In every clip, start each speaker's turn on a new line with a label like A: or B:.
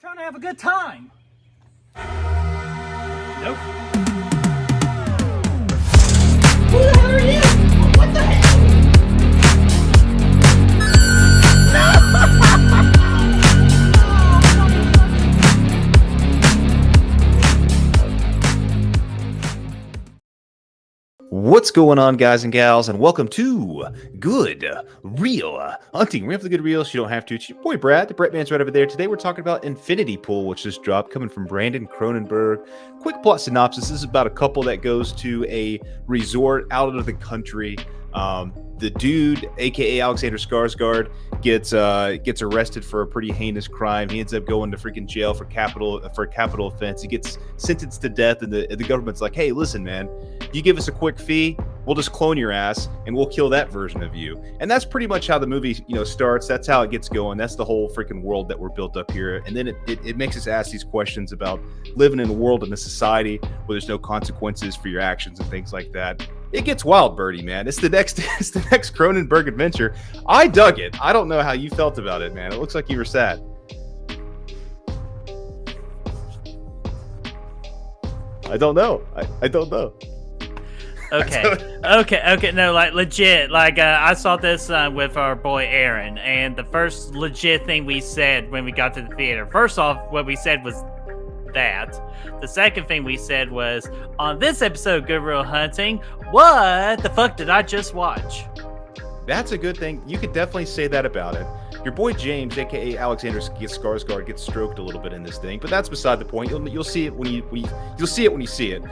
A: trying to have a good time. Nope. Who the hell are you? What the hell?
B: What's going on, guys and gals, and welcome to Good Real Hunting. We have the good reels, you don't have to. It's your boy Brad, the Brett Man's right over there. Today we're talking about Infinity Pool, which just dropped, coming from Brandon Cronenberg. Quick plot synopsis. This is about a couple that goes to a resort out of the country. The dude, aka Alexander Skarsgard, gets arrested for a pretty heinous crime. He ends up going to freaking jail for a capital offense. He gets sentenced to death, and the government's like, "Hey, listen, man, you give us a quick fee, we'll just clone your ass and we'll kill that version of you." And that's pretty much how the movie, starts. That's how it gets going. That's the whole freaking world that we're built up here. And then it makes us ask these questions about living in a world, in a society where there's no consequences for your actions and things like that. It gets wild, Birdie, man. It's the next Cronenberg adventure. I dug it. I don't know how you felt about it, man. It looks like you were sad. I don't know. I don't know.
C: Okay. No, like legit. Like I saw this with our boy Aaron, and the first legit thing we said when we got to the theater. First off, what we said was that. The second thing we said was, on this episode of Good Real Hunting, what the fuck did I just watch?
B: That's a good thing. You could definitely say that about it. Your boy James, aka Alexander Skarsgard, gets stroked a little bit in this thing, but that's beside the point. You'll see it when you see it.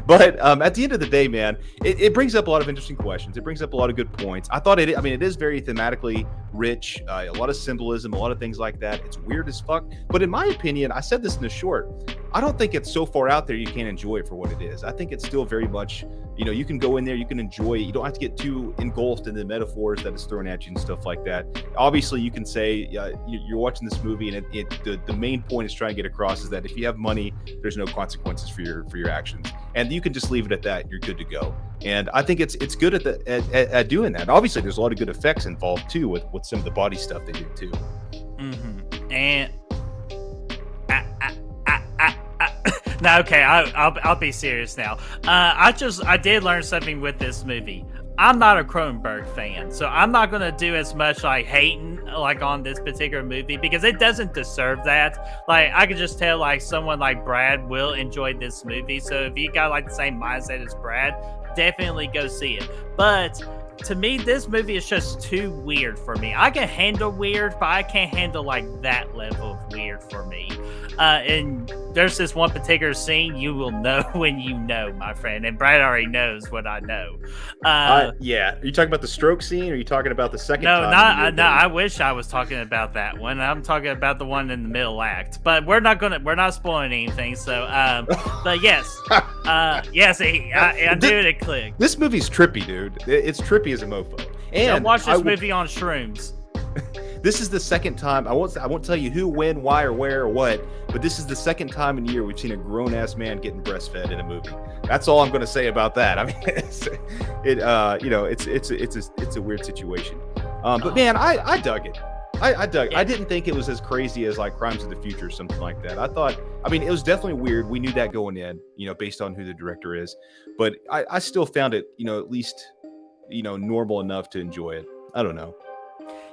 B: But at the end of the day, man, it brings up a lot of interesting questions. It brings up a lot of good points. I thought it is very thematically rich, a lot of symbolism, a lot of things like that. It's weird as fuck. But in my opinion, I said this in the short, I don't think it's so far out there you can't enjoy it for what it is. I think it's still very much, you can go in there, you can enjoy it. You don't have to get too engulfed in the metaphors that is thrown at you and stuff like that. Obviously, you can say you're watching this movie, and the main point is trying to get across is that if you have money, there's no consequences for your actions, and you can just leave it at that. You're good to go. And I think it's good at doing that. Obviously, there's a lot of good effects involved too with some of the body stuff they do too.
C: Mm-hmm. And no, okay, I'll be serious now. I did learn something with this movie. I'm not a Cronenberg fan, so I'm not gonna do as much like hating like on this particular movie because it doesn't deserve that. Like I could just tell like someone like Brad will enjoy this movie. So if you got like the same mindset as Brad, definitely go see it. But to me, this movie is just too weird for me. I can handle weird, but I can't handle like that level of weird for me. And there's this one particular scene you will know when you know, my friend. And Brad already knows what I know.
B: Yeah. Are you talking about the stroke scene, or are you talking about the second
C: No,
B: time?
C: no, I wish I was talking about that one. I'm talking about the one in the middle act. But we're not spoiling anything. So, but yes. Yes, I do it click.
B: This movie's trippy, dude. It's trippy as a mofo. And
C: I watched this movie on shrooms.
B: This is the second time. I won't tell you who, when, why, or where, or what, but this is the second time in a year we've seen a grown-ass man getting breastfed in a movie. That's all I'm going to say about that. I mean, it's a weird situation. But man, I dug it. I dug it. I didn't think it was as crazy as like Crimes of the Future or something like that. It was definitely weird. We knew that going in, based on who the director is, but I still found it, at least, normal enough to enjoy it. I don't know.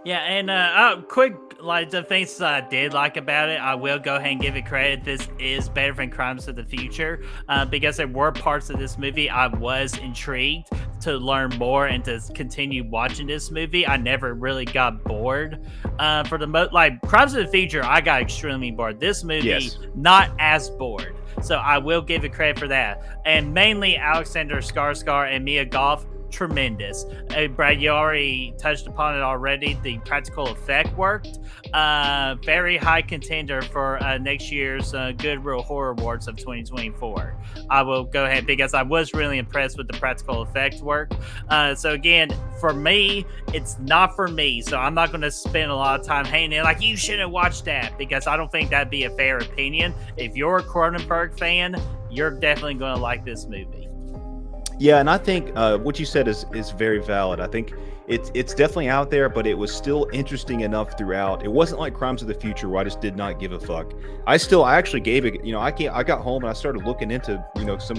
C: Yeah, and quick, like the things I did like about it, I will go ahead and give it credit. This is better than Crimes of the Future because there were parts of this movie I was intrigued to learn more and to continue watching this movie. I never really got bored. For the most, like Crimes of the Future, I got extremely bored. This movie, yes, not as bored. So I will give it credit for that. And mainly Alexander Skarsgard and Mia Goth, tremendous. Brad, you already touched upon it already. The practical effect worked. Very high contender for next year's Good Real Horror Awards of 2024. I will go ahead because I was really impressed with the practical effect work. So again, for me, it's not for me. So I'm not going to spend a lot of time hating it like you shouldn't watch that because I don't think that'd be a fair opinion. If you're a Cronenberg fan, you're definitely going to like this movie.
B: Yeah, and I think what you said is very valid. I think it's definitely out there, but it was still interesting enough throughout. It wasn't like Crimes of the Future where I just did not give a fuck. I actually gave it, I got home and I started looking into,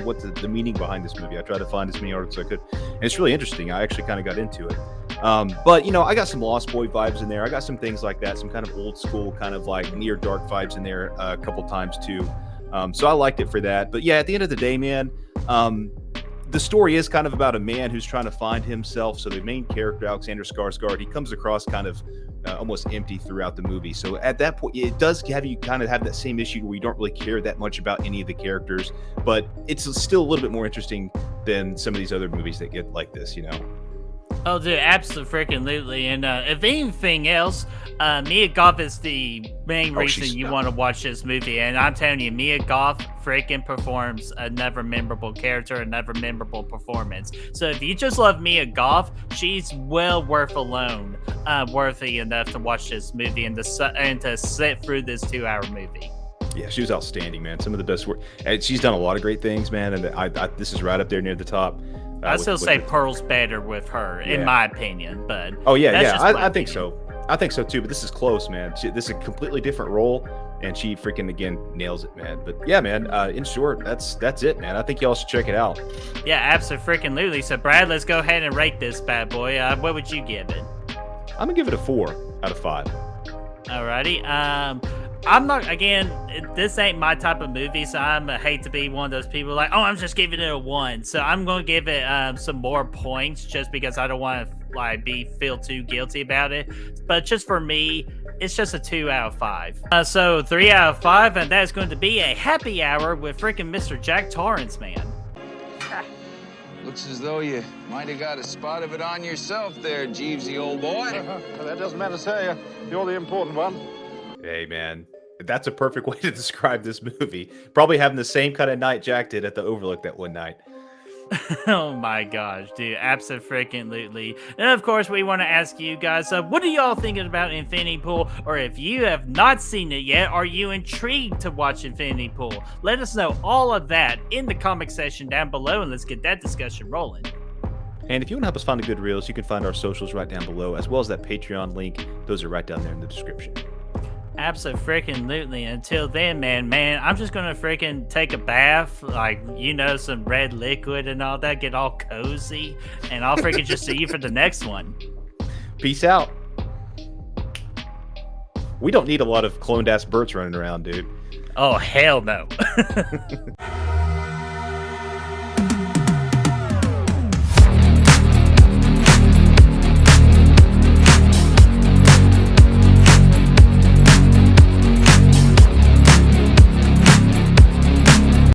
B: what the meaning behind this movie. I tried to find as many articles as I could, and it's really interesting. I actually kind of got into it. But I got some Lost Boy vibes in there. I got some things like that, some kind of old school kind of like near dark vibes in there a couple times too. So I liked it for that. But yeah, at the end of the day, man, the story is kind of about a man who's trying to find himself. So the main character, Alexander Skarsgard, he comes across kind of almost empty throughout the movie. So at that point, it does have you kind of have that same issue where you don't really care that much about any of the characters, but it's still a little bit more interesting than some of these other movies that get like this,
C: Oh, dude, absolutely. And if anything else, Mia Goth is the main reason you want to watch this movie. And I'm telling you, Mia Goth freaking performs another memorable character, another memorable performance. So if you just love Mia Goth, she's well worthy enough to watch this movie and to sit through this 2-hour movie.
B: Yeah, she was outstanding, man. Some of the best work. And she's done a lot of great things, man. And this is right up there near the top.
C: I still say Pearl's better with her, in my opinion. But
B: I think so. I think so too. But this is close, man. This is a completely different role, and she freaking again nails it, man. But yeah, man. In short, that's it, man. I think y'all should check it out.
C: Yeah, absolutely. So Brad, let's go ahead and rate this bad boy. What would you give it?
B: I'm gonna give it a 4 out of 5.
C: Alrighty. I'm not, again, this ain't my type of movie, so I hate to be one of those people like, I'm just giving it a 1. So I'm going to give it some more points just because I don't want to feel too guilty about it. But just for me, it's just a 2 out of 5. So 3 out of 5, and that's going to be a happy hour with freaking Mr. Jack Torrance, man.
D: Looks as though you might have got a spot of it on yourself there, Jeevesy, old boy.
E: That doesn't matter, sir. You're the important one.
B: Hey, man. That's a perfect way to describe this movie. Probably having the same kind of night Jack did at the Overlook that one night.
C: Oh my gosh, dude. Absolutely. And of course, we want to ask you guys, what are y'all thinking about Infinity Pool? Or if you have not seen it yet, are you intrigued to watch Infinity Pool? Let us know all of that in the comment section down below, and let's get that discussion rolling.
B: And if you want to help us find the good reels, you can find our socials right down below, as well as that Patreon link. Those are right down there in the description.
C: Absolutely. Until then, man, I'm just gonna freaking take a bath, some red liquid and all that, get all cozy, and I'll freaking just see you for the next one.
B: Peace out. We don't need a lot of cloned ass Berts running around, dude.
C: Oh, hell no.